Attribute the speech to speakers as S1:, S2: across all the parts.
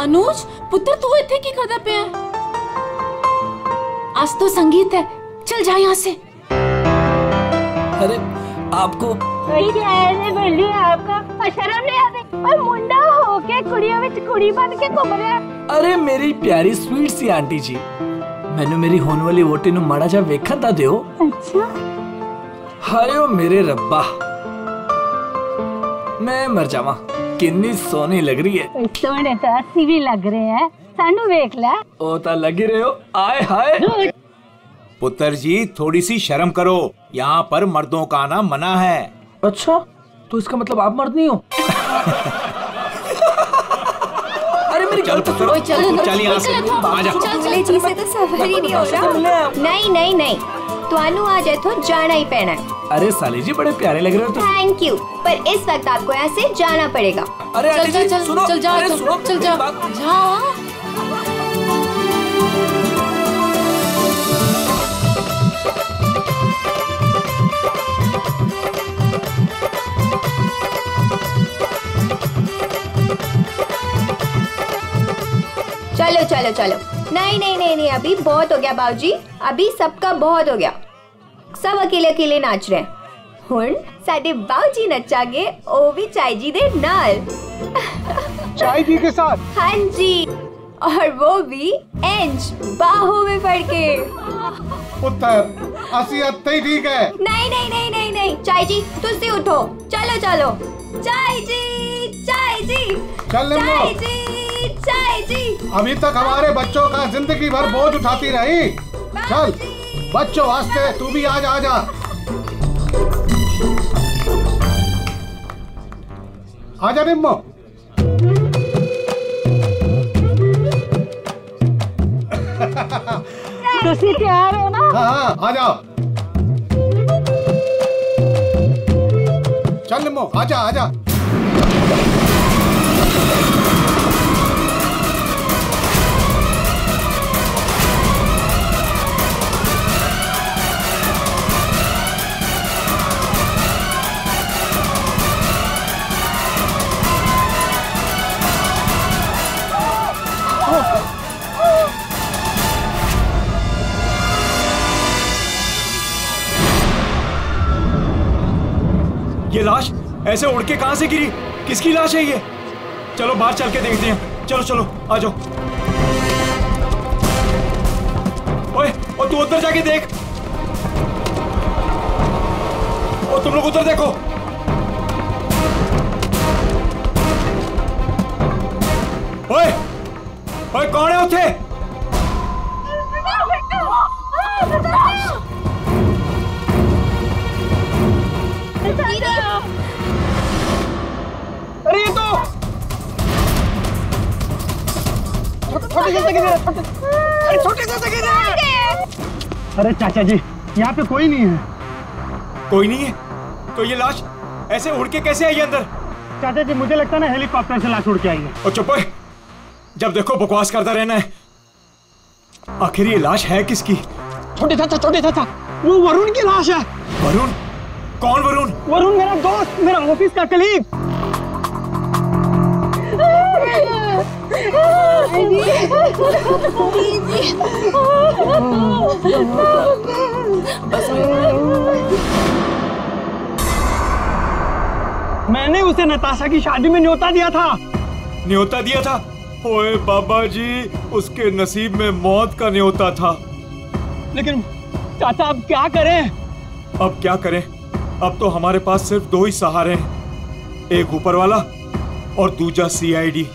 S1: अनुज पुत्र तू इतने की करदा पे है? आज तो संगीत है, चल जा यहाँ से।
S2: अरे आपको
S3: आपका शर्म नहीं आती? और मुंडा होके कुड़ियों में कुड़ी बन के घूम रहा है।
S2: अरे मेरी प्यारी स्वीट सी आंटी जी, मैंने मेरी होने वाली वोटी नु माड़ा जा वेखा ता दियो।
S3: अच्छा
S2: हायो मेरे रब्बा, मैं मर जावा, कितनी सोनी लग रही है।
S3: सोने तो अस्सी भी लग रहे हैं, सानू वेख ले।
S2: ओ ता लग ही रहे हो, आए हाय।
S4: पुत्र जी थोड़ी सी शर्म करो, यहाँ पर मर्दों का आना मना है।
S2: अच्छा, तो इसका मतलब आप मर्द नहीं हो? अरे मेरी
S4: चल पुत्र, चल यहाँ से, आजा।
S5: चले जी से तो सफर ही नहीं हो रहा। नहीं नहीं नहीं, तुहानू आज इथों जाना ही पैना है।
S2: अरे साली जी बड़े प्यारे लग रहे हो तुम।
S5: थैंक यू, पर इस वक्त आपको यहाँ से जाना पड़ेगा।
S2: अरे
S1: चल चल चल
S2: सुनो,
S1: चल जा,
S2: अरे सुनो,
S1: चल जा जा।
S5: चलो चलो चलो, नहीं नहीं नहीं नहीं, अभी बहुत हो गया बाबूजी, अभी सबका बहुत हो गया। सब अकेले अकेले नाच रहे हैं। हुण साडे बाबूजी नचागे, ओ भी चाय जी दे नाल।
S6: चाय जी के साथ?
S5: हाँ जी, और वो भी इंच बाहों में पड़ के।
S6: पुत्र असी अत्ते ठीक है।
S5: नहीं नहीं नहीं नहीं नहीं, चाय जी तुसी उठो, चलो चलो। चाय जी, चाय जी,
S6: चल
S5: चाय जी, चाय जी।
S6: अभी तक हमारे बच्चों का जिंदगी भर बोझ उठाती रही। चल बच्चों वास्ते तू भी आज आ जा। आजा निम्मो।
S3: तुसी तैयार हो ना?
S6: हाँ आ जाओ। चल निम्मो आजा आजा।
S4: ये लाश ऐसे उड़ के कहां से गिरी? किसकी लाश है ये? चलो बाहर चल के देखते हैं। चलो चलो आ जाओ। ओए, और तू उधर जाके देख। और तुम लोग उधर देखो। ओए, ओए कौन है उठे?
S6: अरे ये तो छोटे से गिरे। अरे चाचा जी यहाँ पे कोई नहीं है।
S4: कोई नहीं है? तो ये लाश ऐसे उड़ के कैसे आई अंदर?
S6: चाचा जी मुझे लगता है ना हेलीकॉप्टर से लाश उड़ के आई है।
S4: और चुप, जब देखो बकवास करता रहना है। आखिर ये लाश है किसकी?
S6: छोटे चाचा वो वरुण की लाश है।
S4: वरुण? कौन वरुण?
S6: वरुण मेरा दोस्त, मेरा ऑफिस का कलीग। मैंने उसे नताशा की शादी में न्योता दिया था।
S4: न्योता दिया था? ओए बाबा जी, उसके नसीब में मौत का न्योता था।
S6: लेकिन चाचा अब क्या करें?
S4: अब क्या करें? अब तो हमारे पास सिर्फ दो ही सहारे हैं, एक ऊपर वाला और दूसरा सीआईडी।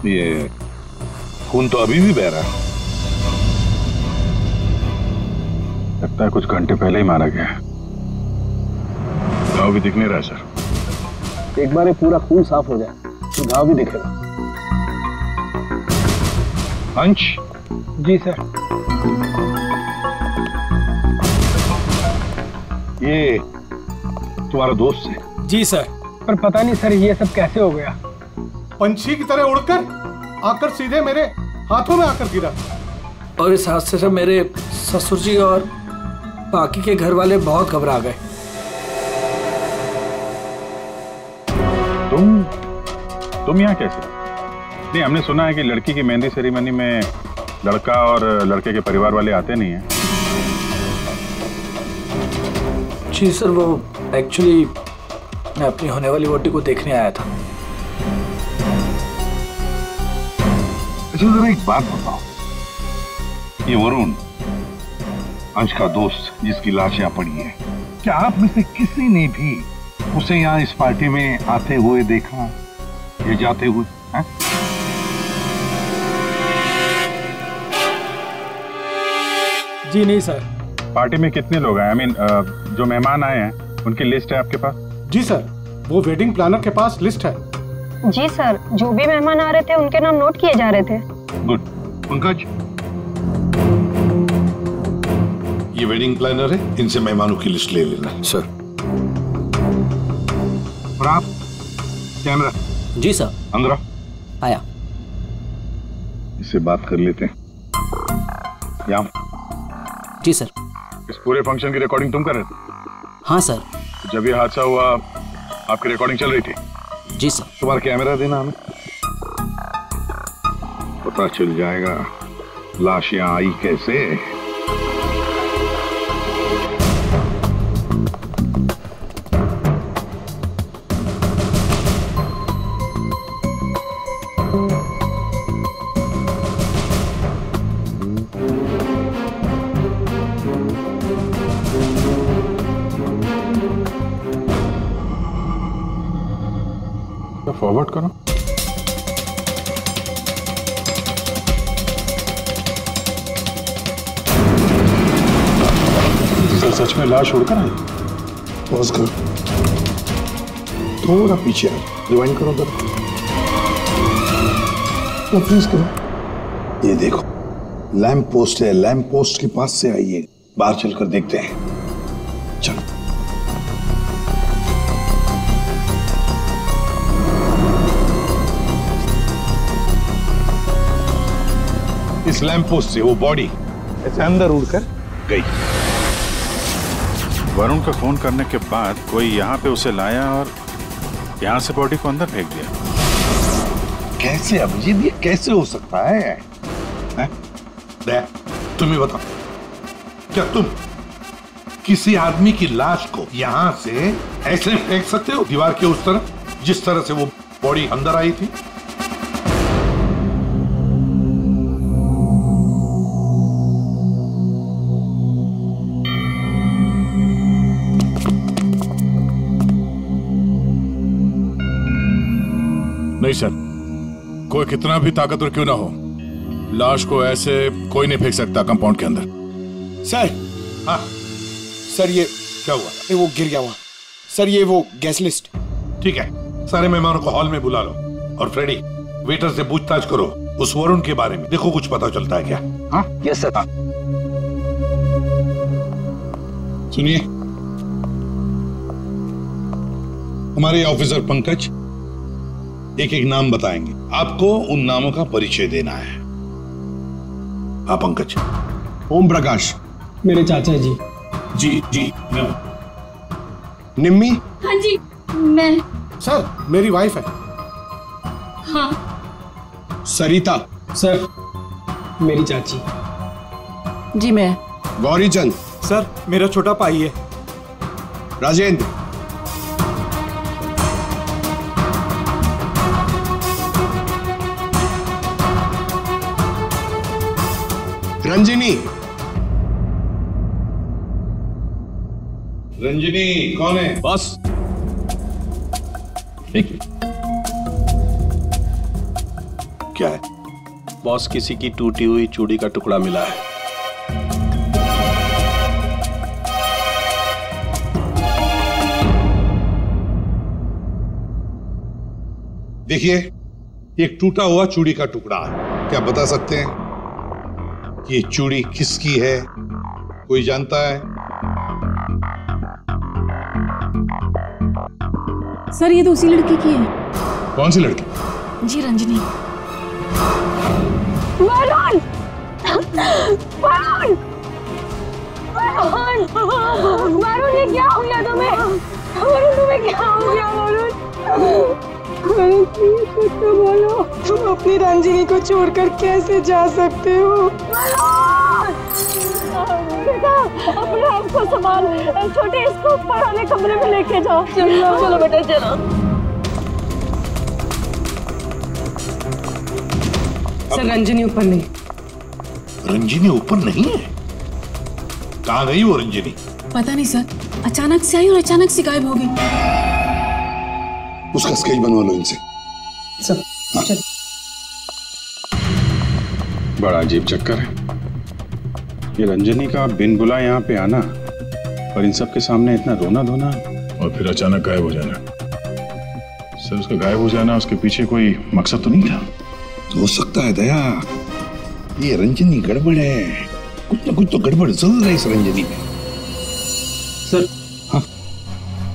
S7: ये खून तो अभी भी बह रहा है। लगता है कुछ घंटे पहले ही मारा गया। घाव भी दिख नहीं रहा है सर।
S2: एक बार ये पूरा खून साफ हो जाए तो घाव भी दिखेगा।
S7: अंश।
S2: जी सर।
S7: ये तुम्हारा दोस्त है?
S2: जी सर। पर पता नहीं सर ये सब कैसे हो गया।
S6: पंछी की तरह उड़कर आकर सीधे मेरे हाथों में आकर गिरा।
S2: और इस हादसे से मेरे ससुर जी और बाकी के घर वाले बहुत घबरा गए।
S7: तुम यहाँ कैसे? नहीं, हमने सुना है कि लड़की की मेहंदी सेरेमनी में लड़का और लड़के के परिवार वाले आते नहीं हैं।
S2: जी सर, वो एक्चुअली मैं अपनी होने वाली वोटी को देखने आया था।
S7: अच्छा जरा एक बात बताओ, ये वरुण अंश का दोस्त जिसकी लाश यहाँ पड़ी है, क्या आप में से किसी ने भी उसे यहाँ इस पार्टी में आते हुए देखा या जाते हुए? है?
S2: जी नहीं सर।
S7: पार्टी में कितने लोग हैं? I mean, जो मेहमान आए हैं उनकी लिस्ट है आपके पास?
S6: जी सर, वो वेडिंग प्लानर के पास लिस्ट है।
S3: जी सर, जो भी मेहमान आ रहे थे उनके नाम नोट किए जा रहे थे।
S7: गुड। पंकज,
S8: ये वेडिंग प्लानर है, इनसे मेहमानों की लिस्ट ले लेना।
S7: सर। और आप? कैमरा।
S2: जी सर।
S7: अंदर
S2: आया।
S7: इससे बात कर लेते हैं। यहाँ
S2: जी सर।
S7: इस पूरे फंक्शन की रिकॉर्डिंग तुम कर रहे थे?
S2: हाँ सर।
S7: जब ये हादसा हुआ आपकी रिकॉर्डिंग चल रही थी?
S2: जी सर।
S7: तुम्हारा कैमरा देना हमें, पता चल जाएगा लाश यहाँ आई कैसे। फॉरवर्ड करो। सच में लाश उड़कर आई?
S8: पॉज करो, थोड़ा पीछे रिवाइंड करो तो फ्रीज करो। ये देखो लैंप पोस्ट है, लैंप पोस्ट के पास से आइए, बाहर चलकर देखते हैं। चलो। इस लैंप पोस्ट से वो बॉडी ऐसे अंदर उड़कर गई।
S9: वरुण का फोन करने के बाद कोई यहाँ पे उसे लाया और यहाँ से बॉडी को अंदर फेंक दिया।
S8: कैसे अभिजीत, ये कैसे हो सकता है? तुम ही बताओ, क्या तुम किसी आदमी की लाश को यहां से ऐसे फेंक सकते हो दीवार के उस तरफ, जिस तरह से वो बॉडी अंदर आई थी?
S10: नहीं सर, कोई कितना भी ताकतवर क्यों ना हो, लाश को ऐसे कोई नहीं फेंक सकता कंपाउंड के अंदर।
S11: सर।
S8: हाँ
S11: सर, ये
S8: क्या हुआ?
S11: वो गिर गया वहां। सर, ये वो गैस लिस्ट।
S8: ठीक है, सारे मेहमानों को हॉल में बुला लो और फ्रेडी वेटर से पूछताछ करो उस वरुण के बारे में, देखो कुछ पता चलता है क्या। हाँ
S2: यस सर। हाँ।
S8: सुनिए, हमारे ऑफिसर पंकज एक एक नाम बताएंगे, आपको उन नामों का परिचय देना है। हाँ पंकज।
S11: ओम प्रकाश
S2: मेरे चाचा जी।
S8: जी जी।
S11: निम्मी।
S1: हाँ जी, मैं।
S6: सर, मेरी वाइफ है।
S1: हाँ।
S11: सरिता।
S2: सर, मेरी चाची।
S1: जी मैं।
S11: गौरीचंद।
S4: सर, मेरा छोटा भाई है।
S11: राजेंद्र। रंजिनी।
S8: रंजिनी कौन है?
S11: बस।
S8: क्या है?
S11: बॉस, किसी की टूटी हुई चूड़ी का टुकड़ा मिला है।
S8: देखिए, एक टूटा हुआ चूड़ी का टुकड़ा, क्या बता सकते हैं कि ये चूड़ी किसकी है? कोई जानता है?
S1: सर ये तो उसी लड़की की है।
S10: कौन सी लड़की?
S1: जी रंजनी।
S3: वरुण! वरुण! वरुण! वरुण ये क्या हो गया तुम्हें? वरुण तुम्हें क्या हो गया वरुण? वरुण प्लीज कुछ तो बोलो। तुम अपनी रंजनी को छोड़कर कैसे जा सकते हो? वरुण! बेटा अपने आप को संभाल। छोटे इसको ऊपर वाले कमरे में लेके जाओ। चलो बेटा चलो।
S12: सर रंजनी ऊपर नहीं।
S8: रंजनी ऊपर नहीं है? कहाँ गई वो रंजनी?
S1: पता नहीं सर, अचानक से आई और अचानक से गायब हो गई।
S8: उसका स्केच बनवा लो इनसे।
S12: सर
S9: बड़ा अजीब चक्कर है ये रंजनी का, बिन बुलाए यहाँ पे आना और इन सब के सामने इतना रोना धोना
S10: और फिर अचानक गायब हो जाना। सर उसका गायब हो जाना, उसके पीछे कोई मकसद तो नहीं था?
S8: हो सकता है दया, ये रंजनी गड़बड़ है, कुछ ना कुछ तो गड़बड़ जरूर है इस रंजनी में।
S13: सर हाँ,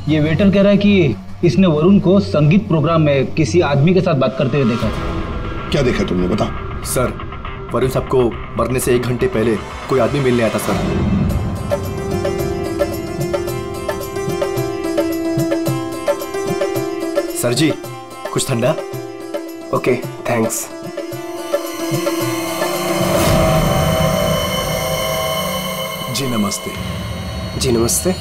S13: ये वेटर कह रहा है कि इसने वरुण को संगीत प्रोग्राम में किसी आदमी के साथ बात करते हुए देखा।
S8: क्या देखा तुमने, बताओ।
S14: सर वरुण साहब को मरने से 1 घंटे पहले कोई आदमी मिलने आया था सर। सर जी कुछ ठंडा? Okay thanks.
S10: जी नमस्ते।
S14: जी नमस्ते।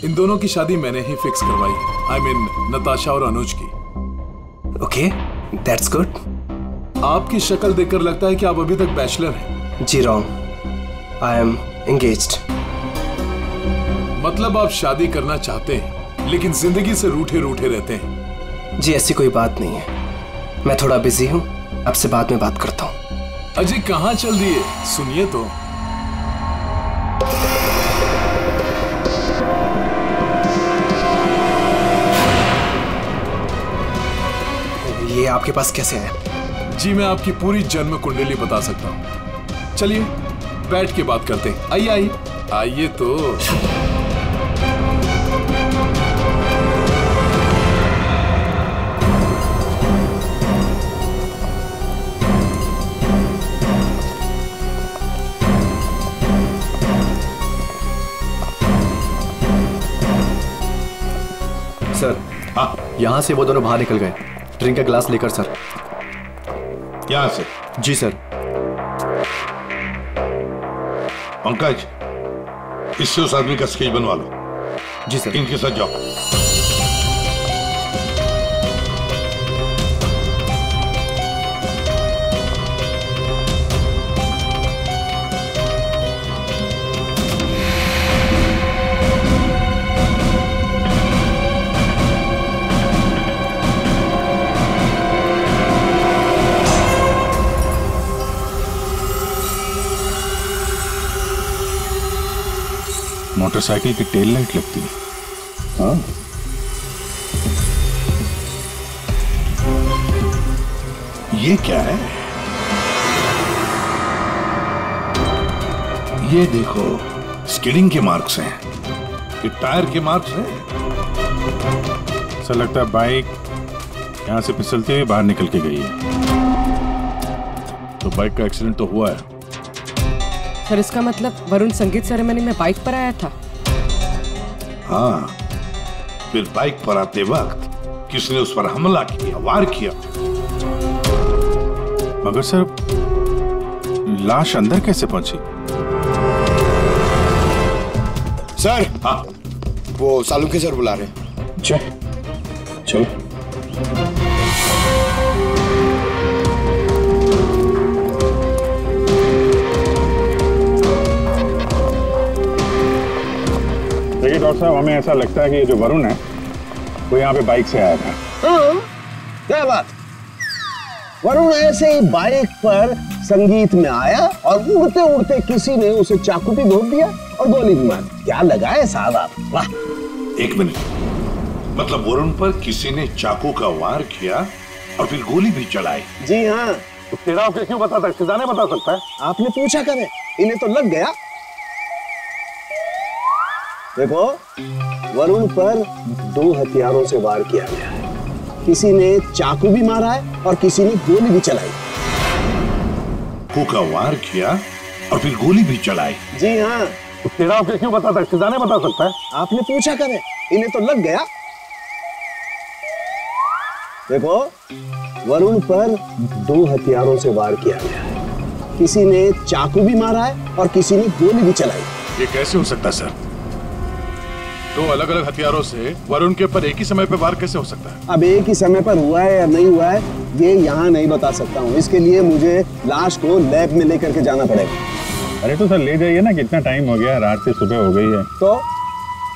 S10: इन दोनों की शादी मैंने ही फिक्स करवाई है। आई मीन नताशा और अनुज की।
S14: Okay that's good.
S10: आपकी शक्ल देखकर लगता है कि आप अभी तक बैचलर हैं।
S14: जी रॉन्ग, आई एम एंगेज्ड।
S10: मतलब आप शादी करना चाहते हैं लेकिन जिंदगी से रूठे रूठे रहते हैं।
S14: जी ऐसी कोई बात नहीं है, मैं थोड़ा बिजी हूँ, आपसे बाद में बात करता हूँ।
S10: अजी कहाँ चल दिए, सुनिए तो।
S14: ये आपके पास कैसे है?
S10: जी मैं आपकी पूरी जन्म कुंडली बता सकता हूँ। चलिए बैठ के बात करते हैं। आइए आइए आइए तो।
S14: सर हाँ, यहाँ से वो दोनों बाहर निकल गए ड्रिंक का ग्लास लेकर। सर
S8: यहाँ से?
S14: जी सर।
S8: पंकज इससे उस आदमी का स्केच बनवा लो।
S14: जी सर।
S8: इनके साथ जाओ।
S9: मोटरसाइकिल की टेल लाइट लगती है। हाँ
S8: ये क्या है? ये देखो स्किडिंग के मार्क्स हैं, ये टायर के मार्क्स हैं।
S9: ऐसा लगता है बाइक यहाँ से फिसलते हुए बाहर निकल के गई है।
S10: तो बाइक का एक्सीडेंट तो हुआ है।
S12: सर इसका मतलब वरुण संगीत सेरेमनी में बाइक पर आया था।
S8: हाँ, फिर बाइक पर आते वक्त किसने उस पर हमला किया, वार किया।
S9: मगर सर लाश अंदर कैसे पहुंची?
S14: सर
S8: हाँ,
S14: वो सालुंखे सर बुला रहे हैं।
S9: चलो। देखिए डॉक्टर साहब, हमें ऐसा लगता है कि ये जो वरुण है वो यहाँ पे बाइक से आया था।
S15: हाँ, क्या बात? वरुण ऐसे ही बाइक पर संगीत में आया और उड़ते उड़ते किसी ने उसे चाकू भी घोंप दिया और गोली भी मार दी। क्या लगा है साहब आप? वाह!
S8: एक मिनट, मतलब वरुण पर किसी ने चाकू का वार किया और फिर गोली भी चलाई।
S15: जी हाँ।
S8: तो तेरा आपके क्यों बताता है? खजाने बता सकता है।
S15: आपने पूछा करे, इन्हें तो लग गया। देखो, वरुण पर 2 हथियारों से वार किया गया है। किसी ने चाकू भी मारा है और किसी ने गोली भी चलाई।
S8: चाकू का वार किया और फिर गोली भी चलाई।
S15: जी हाँ।
S8: तो तेरा आपके क्यों बताता है? खजाने बता सकता है।
S15: आपने पूछा करे, इन्हें तो लग गया। देखो, वरुण पर 2 हथियारों से वार किया गया है। किसी ने चाकू भी मारा है और किसी ने गोली भी चलाई।
S10: ये कैसे हो सकता है सर? 2 अलग-अलग हथियारों से वरुण के ऊपर एक ही समय पे वार कैसे हो सकता है?
S15: अब एक ही समय पर हुआ है या नहीं हुआ है, ये यहाँ नहीं बता सकता हूँ। इसके लिए मुझे लाश को लैब में लेकर के जाना पड़ेगा।
S9: अरे तो सर ले जाइए ना, कितना टाइम हो गया, रात से सुबह हो गई है।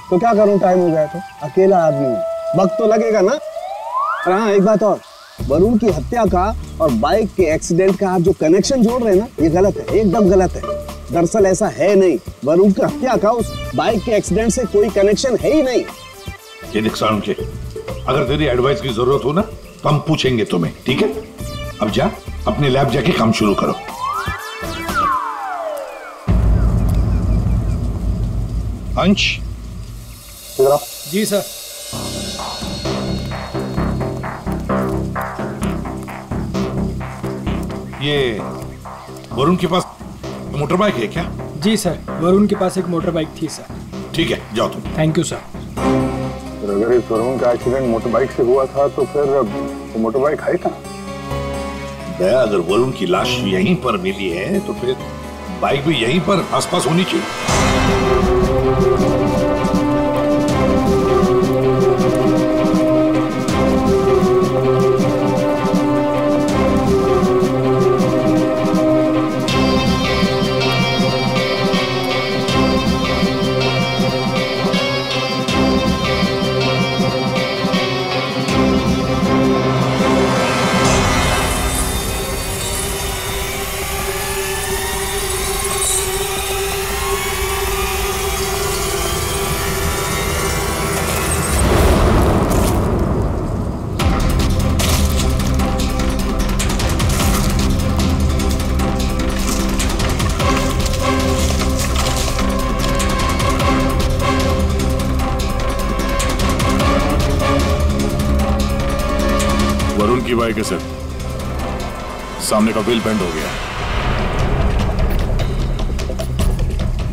S15: तो क्या करूँ, टाइम हो गया तो? अकेला आदमी हूँ, वक्त तो लगेगा ना। और हाँ, एक बात और, वरुण की हत्या का और बाइक के एक्सीडेंट का आप जो कनेक्शन जोड़ रहे हैं ना, ये गलत है, एकदम गलत है। दरअसल ऐसा है नहीं। वरुण की हत्या का उस बाइक के एक्सीडेंट से कोई कनेक्शन है ही नहीं।
S8: ये नुकसान के, अगर तेरी एडवाइस की जरूरत हो ना तो हम पूछेंगे तुम्हें, ठीक है? अब जा, अपने लैब जाके काम शुरू करो।
S9: अंश।
S2: जी सर।
S8: ये वरुण के पास मोटर बाइक है क्या?
S2: जी सर, वरुण के पास एक मोटर बाइक थी सर।
S8: ठीक है, जाओ तुम।
S2: Thank you sir.
S9: अगर इस वरुण का एक्सीडेंट मोटर बाइक से हुआ था तो फिर वो मोटर बाइक है कहाँ?
S8: दया, अगर वरुण की लाश यहीं पर मिली है तो फिर बाइक भी यहीं पर आसपास होनी चाहिए।
S10: वरुण की बाइक है सर, सामने का व्हील बेंड हो गया,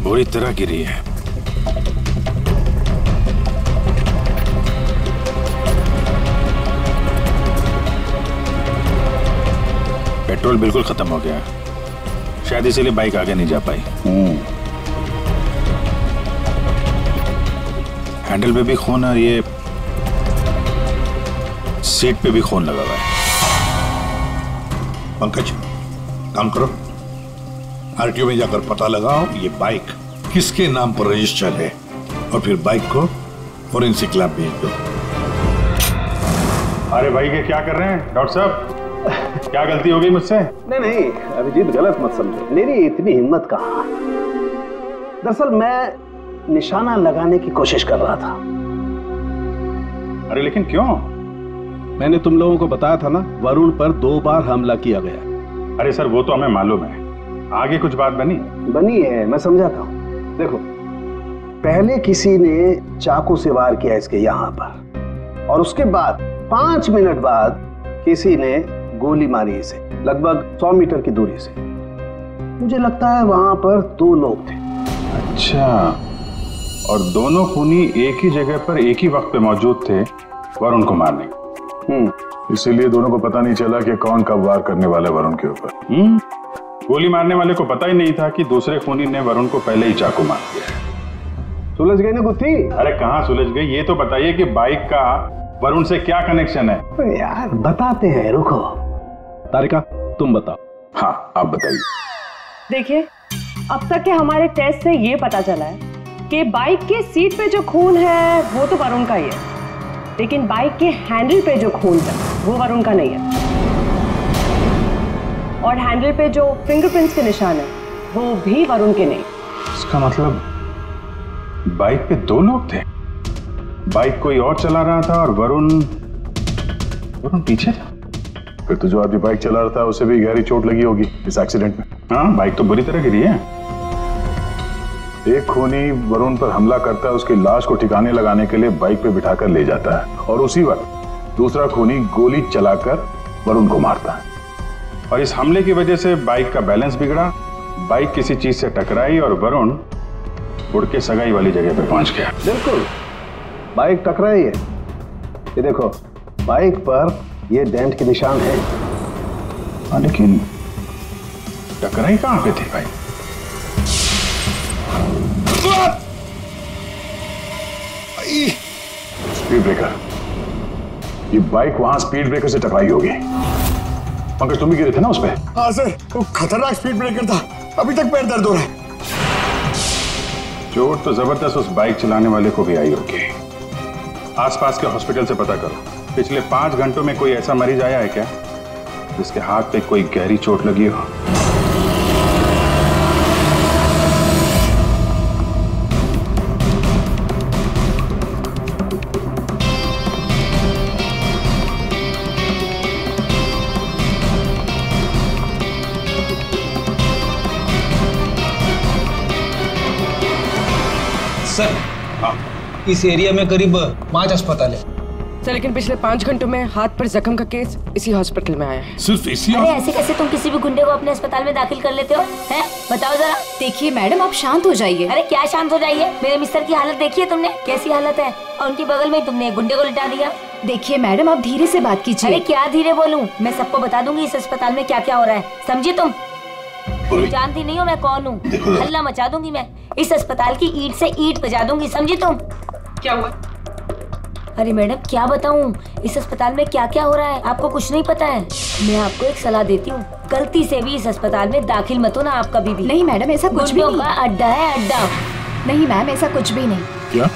S10: बुरी तरह गिरी है। पेट्रोल बिल्कुल खत्म हो गया, शायद इसीलिए बाइक आगे नहीं जा पाई। हैंडल पे भी खून और ये सीट पे भी खून लगा हुआ है।
S8: पंकज, काम करो, आरटीओ में जाकर पता लगाओ ये बाइक किसके नाम पर रजिस्टर है और फिर बाइक को फोरेंसिक लैब भेज दो।
S9: अरे भाई ये क्या कर रहे हैं डॉक्टर साहब? क्या गलती हो गई मुझसे?
S15: नहीं अभिजीत, गलत मत समझो, मेरी इतनी हिम्मत कहाँ। दरअसल मैं निशाना लगाने की कोशिश कर रहा था।
S9: अरे लेकिन क्यों?
S16: मैंने तुम लोगों को बताया था ना, वरुण पर 2 बार हमला किया गया।
S9: अरे सर वो तो हमें मालूम है, आगे कुछ बात
S15: बनी है, मैं समझाता हूँ। देखो, पहले किसी ने चाकू से वार किया इसके यहाँ पर, और उसके बाद 5 मिनट बाद किसी ने गोली मारी इसे लगभग 100 मीटर की दूरी से। मुझे लगता है वहां पर 2 लोग थे।
S9: अच्छा, और दोनों खूनी एक ही जगह पर एक ही वक्त पे मौजूद थे वरुण को मारने।
S10: इसीलिए दोनों को पता नहीं चला कि कौन कब वार करने वाला वरुण के ऊपर।
S9: गोली मारने वाले को पता ही नहीं था कि दूसरे खूनी ने वरुण को पहले ही चाकू मार दिया।
S15: सुलझ गई ना गुत्थी?
S9: अरे कहाँ सुलझ गई, ये तो बताइए कि बाइक का वरुण से क्या कनेक्शन है?
S15: यार बताते हैं, रुको।
S16: तारिका तुम बताओ।
S9: हाँ आप बताइए।
S17: देखिए, अब तक के हमारे टेस्ट से ये पता चला है कि बाइक के सीट पे जो खून है वो तो वरुण का ही है, लेकिन बाइक के हैंडल पे जो खून है वो वरुण का नहीं है। और हैंडल पे जो फिंगरप्रिंट्स के निशान है वो भी वरुण के नहीं।
S9: इसका मतलब बाइक पे 2 लोग थे? बाइक कोई और चला रहा था और वरुण पीछे था।
S10: फिर तो जो आदमी बाइक चला रहा था उसे भी गहरी चोट लगी होगी इस एक्सीडेंट में।
S9: हाँ, बाइक तो बुरी तरह गिरी है।
S10: एक खूनी वरुण पर हमला करता है, उसकी लाश को ठिकाने लगाने के लिए बाइक पे बिठाकर ले जाता है और उसी वक्त दूसरा खूनी गोली चलाकर वरुण को मारता है।
S9: और इस हमले की वजह से बाइक का बैलेंस बिगड़ा, बाइक किसी चीज से टकराई और वरुण उड़ के सगाई वाली जगह पे पहुंच गया।
S15: बिल्कुल, बाइक टकराई है। ये देखो, बाइक पर ये डेंट के निशान है।
S9: हाँ, लेकिन टकराई कहां पे थी भाई?
S10: Speed breaker. ये बाइक वहां स्पीड ब्रेकर से टकराई होगी। पंकज, तुम भी गिरे थे ना उस पे?
S18: हाँ सर, वो खतरनाक स्पीड ब्रेकर था। अभी तक पैर दर्द हो रहा है।
S9: चोट तो जबरदस्त उस बाइक चलाने वाले को भी आई होगी। आसपास के हॉस्पिटल से पता करो, पिछले 5 घंटों में कोई ऐसा मरीज आया है क्या जिसके हाथ पे कोई गहरी चोट लगी हो?
S13: सर, इस एरिया में करीब 5 अस्पताल है
S12: सर, लेकिन पिछले 5 घंटों में हाथ पर जख्म का केस इसी हॉस्पिटल में आया है।
S10: सिर्फ इसी?
S19: अरे ऐसे कैसे तुम किसी भी गुंडे को अपने अस्पताल में दाखिल कर लेते हो? हैं? बताओ जरा।
S20: देखिए मैडम, आप शांत हो जाइए।
S19: अरे क्या शांत हो जाइए? मेरे मिस्टर की हालत देखी है तुमने? कैसी हालत है? और उनके बगल में तुमने गुंडे को लिटा दिया।
S20: देखिए मैडम, आप धीरे से बात कीजिए।
S19: अरे क्या धीरे बोलूं? मैं सबको बता दूंगी इस अस्पताल में क्या क्या हो रहा है, समझी तुम? जानती नहीं हो मैं कौन हूँ? हल्ला मचा दूंगी मैं। इस अस्पताल की ईंट से ईंट बजा दूंगी, समझी तुम?
S12: क्या हुआ?
S19: अरे मैडम क्या बताऊं, इस अस्पताल में क्या क्या हो रहा है आपको कुछ नहीं पता है। मैं आपको एक सलाह देती हूँ, गलती से भी इस अस्पताल में दाखिल मत होना आप कभी भी।
S20: नहीं मैडम, ऐसा कुछ भी नहीं।
S19: का अड्डा है, अड्डा।
S20: नहीं मैम, ऐसा कुछ भी नहीं।
S10: क्या?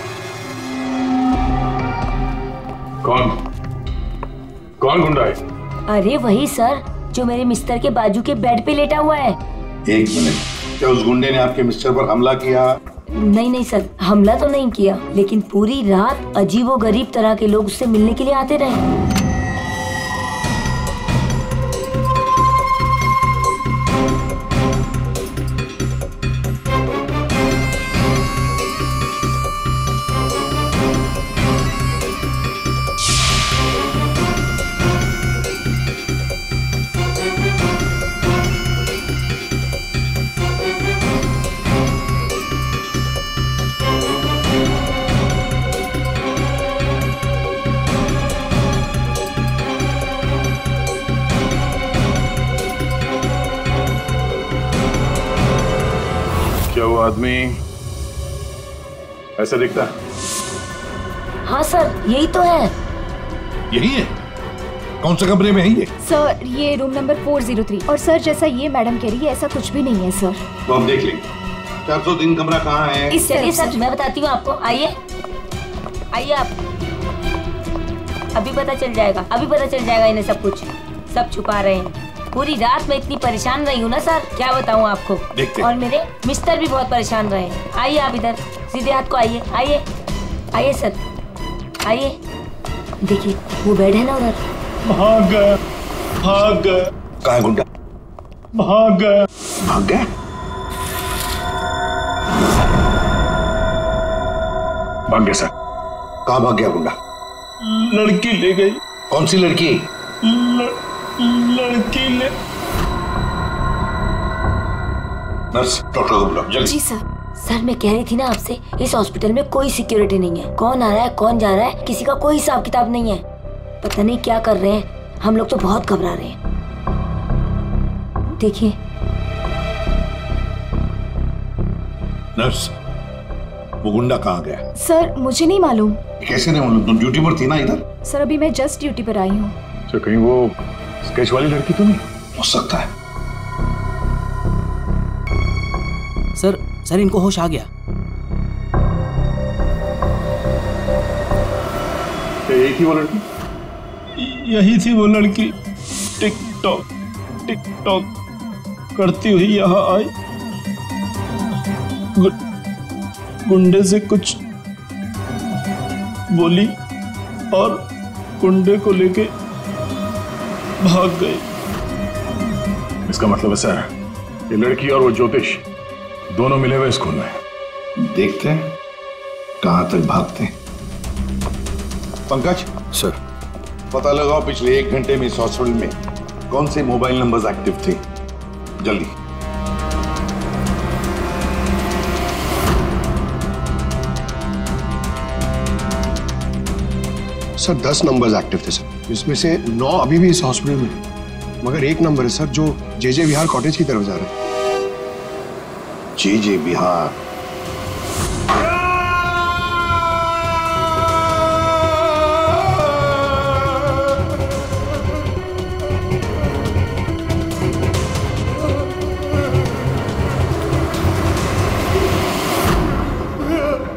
S10: कौन गुंडा है?
S19: अरे वही सर, जो मेरे मिस्टर के बाजू के बेड पे लेटा हुआ है।
S8: एक मिनट, क्या उस गुंडे ने आपके मिस्टर पर हमला किया?
S19: नहीं नहीं सर, हमला तो नहीं किया, लेकिन पूरी रात अजीबोगरीब तरह के लोग उससे मिलने के लिए आते रहे।
S10: वो आदमी ऐसा दिखता है?
S19: हाँ सर, यही तो है।
S8: यही है? कौन से कमरे में है ये?
S20: सर, ये रूम नंबर 403। और सर, जैसा ये मैडम कह रही है, ऐसा कुछ भी नहीं है सर।
S8: तो हम देख लेंगे। 403 कमरा कहाँ है?
S19: इस चलिए सर, मैं बताती हूँ आपको। आइए आइए आप, अभी पता चल जाएगा, अभी पता चल जाएगा इन्हें सब कुछ। सब छुपा रहे हैं। पूरी रात में इतनी परेशान रही हूँ ना सर, क्या बताऊँ आपको। और मेरे मिस्टर भी बहुत परेशान रहे। आइए आप इधर, सीधे हाथ को आइए, आइए आइए सर, आइए। देखिए वो बेड है ना उधर।
S18: भाग गया, भाग गया।
S8: कहाँ है गुंडा?
S18: भाग गया।
S8: भाग गया?
S10: भाग गया सर।
S8: कहाँ भाग गया गुंडा?
S18: लड़की ले गई।
S8: कौन सी लड़की?
S18: लड़की ले।
S8: नर्स, डॉक्टर को बुलाओ जल्दी।
S20: जी सर।
S19: सर मैं कह रही थी ना आपसे, इस हॉस्पिटल में कोई सिक्योरिटी नहीं है। कौन आ रहा है कौन जा रहा है किसी का कोई हिसाब किताब नहीं है। पता नहीं क्या कर रहे हैं, हम लोग तो बहुत घबरा रहे हैं। देखिए।
S8: नर्स, वो गुंडा कहाँ गया?
S20: सर मुझे नहीं मालूम।
S8: कैसे नहीं मालूम? तुम ड्यूटी पर थी ना इधर?
S20: सर अभी मैं जस्ट ड्यूटी पर आई हूँ।
S10: तो कहीं वो स्केच वाली लड़की तो नहीं?
S8: हो सकता है।
S14: सर इनको होश आ गया।
S10: क्या यही थी वो लड़की?
S18: यही थी वो लड़की। टिकटॉक टिकटॉक करती हुई यहाँ आई। गुंडे से कुछ
S9: बोली और कुंडे को लेके भाग गई।
S10: इसका मतलब है सर, ये लड़की और वो ज्योतिष दोनों मिले हुए इस खून में। देखते हैं कहां तक भागते हैं। पंकज
S7: सर,
S10: पता लगाओ पिछले 1 घंटे में इस हॉस्पिटल में कौन से मोबाइल नंबर्स एक्टिव थे। जल्दी।
S18: सर 10 नंबर्स एक्टिव थे सर, इसमें से 9 अभी भी इस हॉस्पिटल में है, मगर एक नंबर है सर जो जे विहार कॉटेज की तरफ जा रहा है।
S10: जे विहार?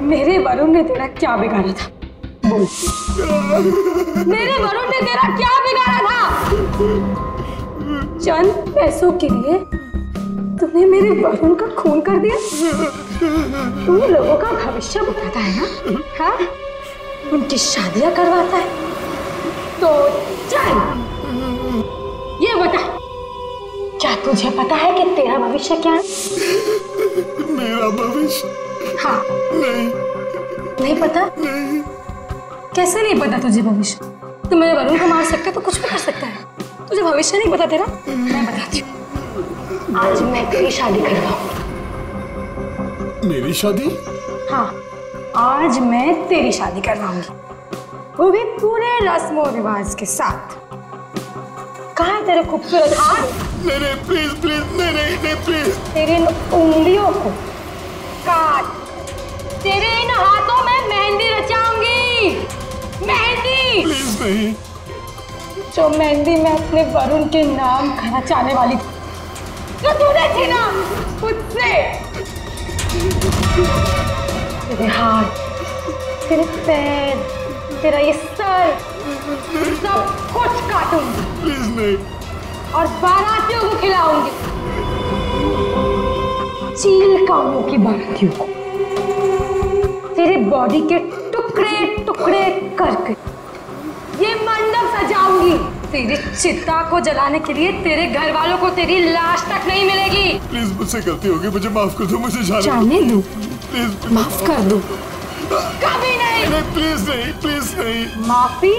S3: मेरे वरुण ने तेरा क्या बिगाड़ा था? बोल। मेरे वरुण ने तेरा क्या बिगाड़ा था? चंद पैसों के लिए तूने मेरे वरुण का खून कर दिया। तू लोगों का भविष्य बताता है ना, हाँ? उनकी शादियां करवाता है। तो चल ये बता, क्या तुझे पता है कि तेरा भविष्य क्या है?
S18: मेरा भविष्य?
S3: हाँ। नहीं पता?
S18: नहीं।
S3: कैसे नहीं पता तुझे भविष्य? तू मेरे वरुण को मार सकता है तो कुछ भी कर सकता है। तुझे भविष्य नहीं पता तेरा? मैं बताती हूँ। आज मैं तेरी शादी करवाऊंगी।
S18: मेरी शादी?
S3: हाँ, आज मैं तेरी शादी करवाऊंगी, वो भी पूरे रस्मों रिवाज के साथ। कहाँ है तेरे खूबसूरत हाथ?
S18: नहीं प्लीज प्लीज, नहीं प्लीज।
S3: तेरी इन उंगलियों को काट, तेरे इन हाथों में मेहंदी रचाऊंगी। मेहंदी?
S18: प्लीज नहीं।
S3: जो मेहंदी मैं अपने वरुण के नाम रचाने वाली थी, जो तूने थी ना मुझसे। तेरे हाथ, तेरे पैर, तेरा ये सर, सब कुछ काटूंगी।
S18: प्लीज नहीं।
S3: और बारातियों को खिलाऊंगी, चील कामों की बारातियों को। तेरे बॉडी के टुकड़े टुकड़े करके ये मंडप सजाऊंगी। तेरी चिता को जलाने के लिए तेरे घर वालों को तेरी लाश तक नहीं मिलेगी।
S18: प्लीज मुझसे गलती होगी, मुझे माफ कर दो, मुझे
S3: जाने दो।
S18: प्लीज
S3: माफ कर दो। कभी नहीं।
S18: नहीं प्लीज नहीं, प्लीज नहीं।
S3: माफी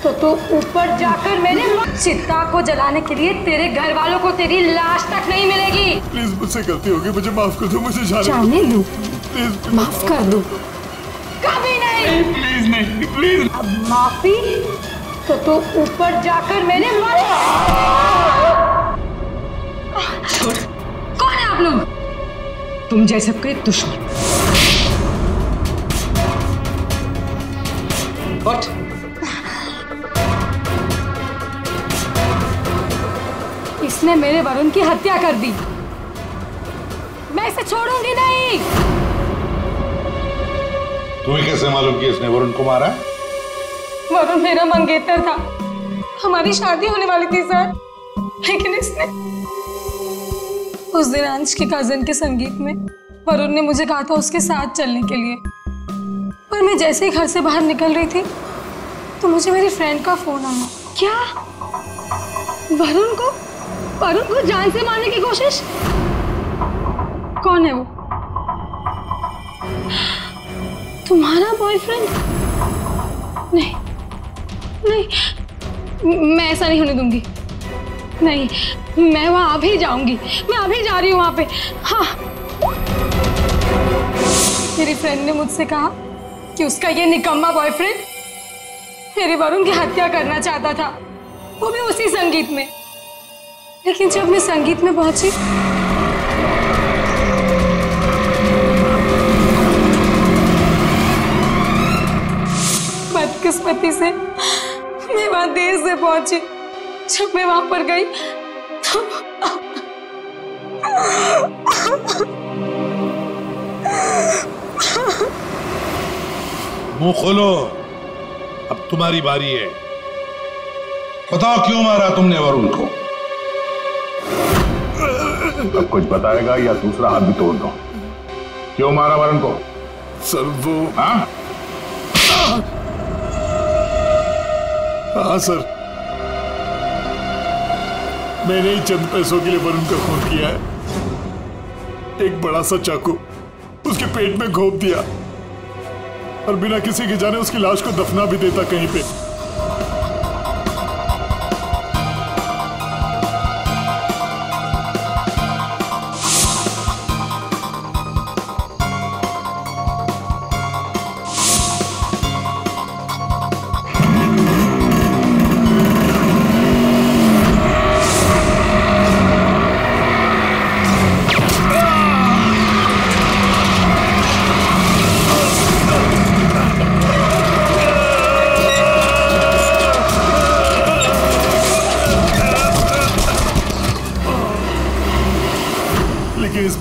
S3: तो तू ऊपर जाकर मेरे चिता को जलाने के लिए तेरे घर वालों को तेरी लाश तक नहीं मिलेगी।
S18: प्लीज मुझसे गलती होगी, मुझे माफ कर दो, मुझे
S3: जाने दो।
S18: प्लीज
S3: माफ कर दो। कभी नहीं।
S18: प्लीज नहीं, प्लीज।
S3: अब माफी तो तू ऊपर जाकर मेरे कौन है आप लोग?
S12: तुम जैसे कोई दुश्मन।
S3: इसने मेरे वरुण की हत्या कर दी। मैं इसे छोड़ूंगी नहीं।
S10: तुम्हें कैसे मालूम कि इसने वरुण को मारा?
S3: वरुण मेरा मंगेतर था, हमारी शादी होने वाली थी सर, लेकिन इसने उस दिन अंश के कजन के संगीत में वरुण ने मुझे कहा था उसके साथ चलने के लिए, पर मैं जैसे ही घर से बाहर निकल रही थी तो मुझे मेरी फ्रेंड का फोन आया। क्या वरुण को जान से मारने की कोशिश? कौन है वो? तुम्हारा बॉयफ्रेंड? नहीं नहीं, मैं ऐसा नहीं होने दूंगी। नहीं, मैं वहां अभी जाऊंगी, मैं अभी जा रही हूँ वहां पे। हाँ, मेरी फ्रेंड ने मुझसे कहा कि उसका ये निकम्मा बॉयफ्रेंड मेरे वरुण की हत्या करना चाहता था, वो भी उसी संगीत में। लेकिन जब मैं संगीत में पहुंची बदकिस्मती से मैं वहां देर से पहुंची। जब मैं वहां पर गई तो
S8: मुंह खोलो, अब तुम्हारी बारी है। बताओ क्यों मारा तुमने वरुण को?
S10: अब कुछ बताएगा या दूसरा हाथ भी तोड़ दो। क्यों मारा वरुण को?
S18: सर वो
S10: हाँ? हाँ सर, मैंने ही चंद पैसों के लिए वरुण का खून किया है। एक बड़ा सा चाकू उसके पेट में घोंप दिया और बिना किसी के जाने उसकी लाश को दफना भी देता कहीं पे।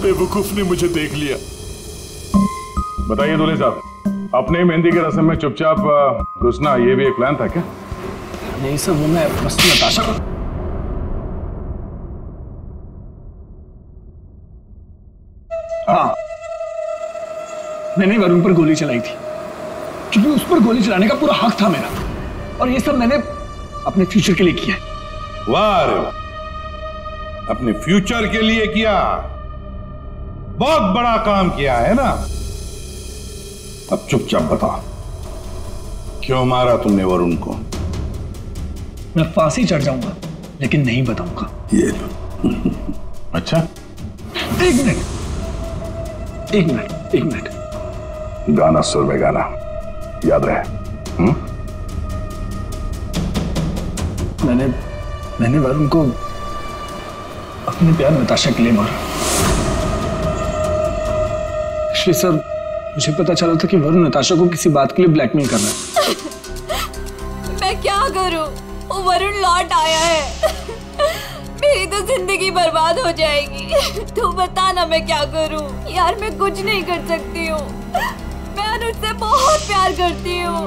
S10: बेवकूफ ने मुझे देख लिया।
S9: बताइए दूल्हे साहब, अपने मेहंदी के रस्म में चुपचाप घुसना ये भी एक प्लान था क्या?
S2: नहीं सर, वो मैं बस नताशा को। हाँ, मैंने वरुण पर गोली चलाई थी क्योंकि उस पर गोली चलाने का पूरा हक था मेरा, और ये सब मैंने अपने फ्यूचर के लिए किया है।
S8: वाह रे, अपने फ्यूचर के लिए किया, बहुत बड़ा काम किया है ना। अब चुपचाप बता, क्यों मारा तुमने वरुण को?
S2: मैं फांसी चढ़ जाऊंगा लेकिन नहीं बताऊंगा।
S8: ये अच्छा,
S2: एक मिनट।
S8: गाना सुर में गाना याद रहे।
S2: मैंने वरुण को अपने प्यार नताशा के लिए मारा। सर, मुझे पता चला था कि वरुण नताशा को किसी बात के लिए ब्लैकमेल कर रहा है।
S5: मैं क्या करूं? वो वरुण लौट आया है। मेरी तो जिंदगी बर्बाद हो जाएगी। तू बता ना मैं क्या करूं? यार मैं कुछ नहीं कर सकती हूँ। मैं अनुज से बहुत प्यार करती हूँ।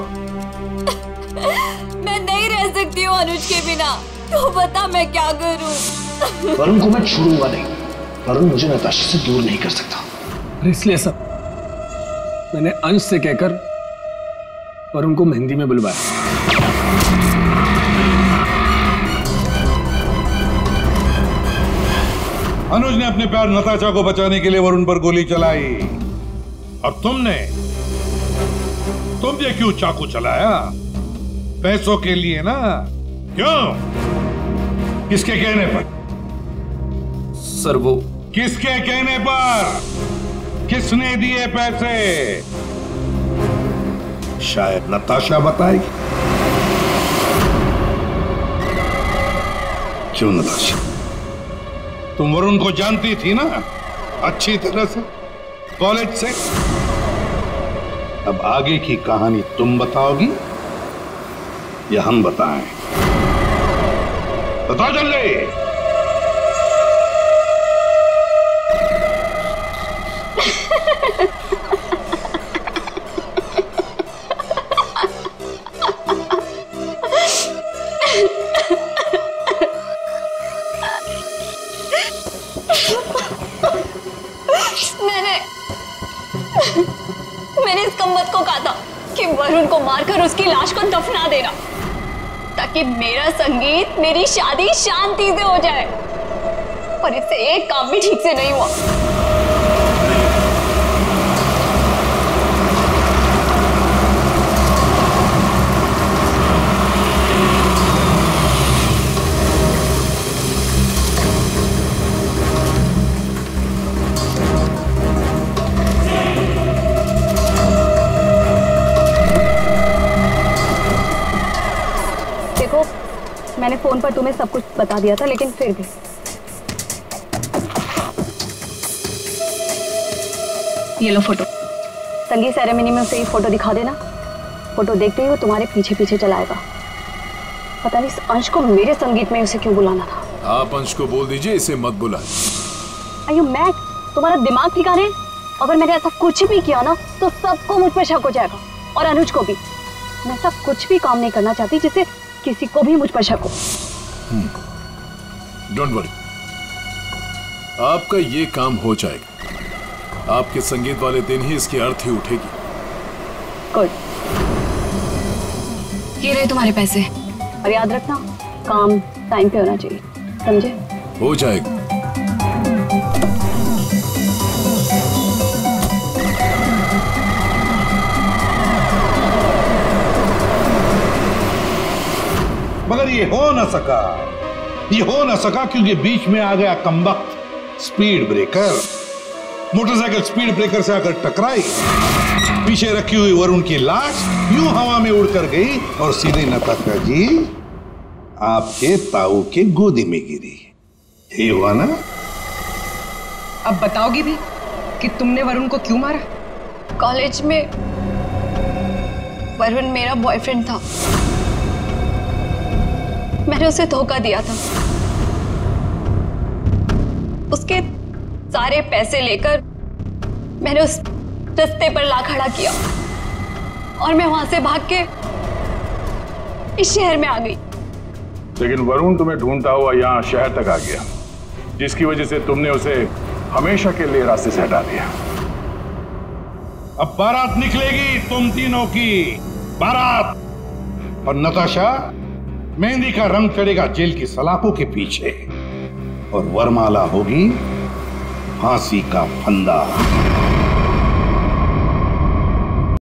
S5: मैं नहीं रह सकती हूँ अनुज के बिना। तू बता मैं क्या करूं?
S2: वरुण को मैं छोड़ूंगा नहीं। वरुण मुझे नताशा से दूर नहीं कर सकता। इसलिए सब मैंने अंश से कहकर वरुण को मेहंदी में बुलवाया।
S8: अनुज ने अपने प्यार नताशा को बचाने के लिए वरुण पर गोली चलाई, और तुमने क्यों चाकू चलाया? पैसों के लिए ना? क्यों? किसके कहने पर?
S14: सर वो
S8: किसके कहने पर? किसने दिए पैसे? शायद नताशा बताएगी। क्यों नताशा, तुम वरुण को जानती थी ना अच्छी तरह से, कॉलेज से। अब आगे की कहानी तुम बताओगी या हम बताएं? बताओ जल्दी।
S5: मैंने इस कम्बत को कहा था कि वरुण को मारकर उसकी लाश को दफना देना, ताकि मेरा संगीत, मेरी शादी शांति से हो जाए। और इससे एक काम भी ठीक से नहीं हुआ। मैंने फोन पर तुम्हें सब कुछ बता दिया था, लेकिन फिर भी ये लो फोटो। संगीत सेरेमनी में उसे ये फोटो दिखा देना। फोटो देखते ही वो तुम्हारे पीछे पीछे चलाएगा। पता नहीं इस अंश को मेरे संगीत में उसे क्यों बुलाना था।
S10: आप अंश को बोल दीजिए इसे मत बुलाएं।
S5: Are you mad? तुम्हारा दिमाग ठिकाने है? अगर मैंने ऐसा कुछ भी किया ना तो सबको मुझ पर शक हो जाएगा, और अनुज को भी। मैं ऐसा कुछ भी काम नहीं करना चाहती जिससे किसी को भी मुझ पर शक हो।
S10: डोंट वरी, आपका ये काम हो जाएगा। आपके संगीत वाले दिन ही इसकी अर्थी उठेगी।
S5: गुड।
S1: ये रहे तुम्हारे पैसे।
S17: और याद रखना, काम टाइम पे होना चाहिए, समझे?
S10: हो जाएगा।
S8: मगर ये हो ना सका, ये हो ना सका क्योंकि बीच में आ गया कमबख्त speed breaker. Motorcycle speed breaker से आकर टकराई, पीछे रखी हुई वरुण की लाश यूं हवा में उड़कर गई और सीधे नताशा जी आपके ताऊ के गोदी में गिरी। ये हुआ ना?
S12: अब बताओगी भी कि तुमने वरुण को क्यों मारा?
S20: कॉलेज में वरुण मेरा बॉयफ्रेंड था, मैंने उसे धोखा दिया था। उसके सारे पैसे लेकर मैंने उस रास्ते पर ला खड़ा किया और मैं वहां से भाग के इस शहर में आ गई।
S10: लेकिन वरुण तुम्हें ढूंढता हुआ यहाँ शहर तक आ गया, जिसकी वजह से तुमने उसे हमेशा के लिए रास्ते से हटा दिया।
S8: अब बारात निकलेगी तुम तीनों की, बारात। और नताशा, मेहंदी का रंग चढ़ेगा जेल की सलाखों के पीछे और वरमाला होगी फांसी का फंदा।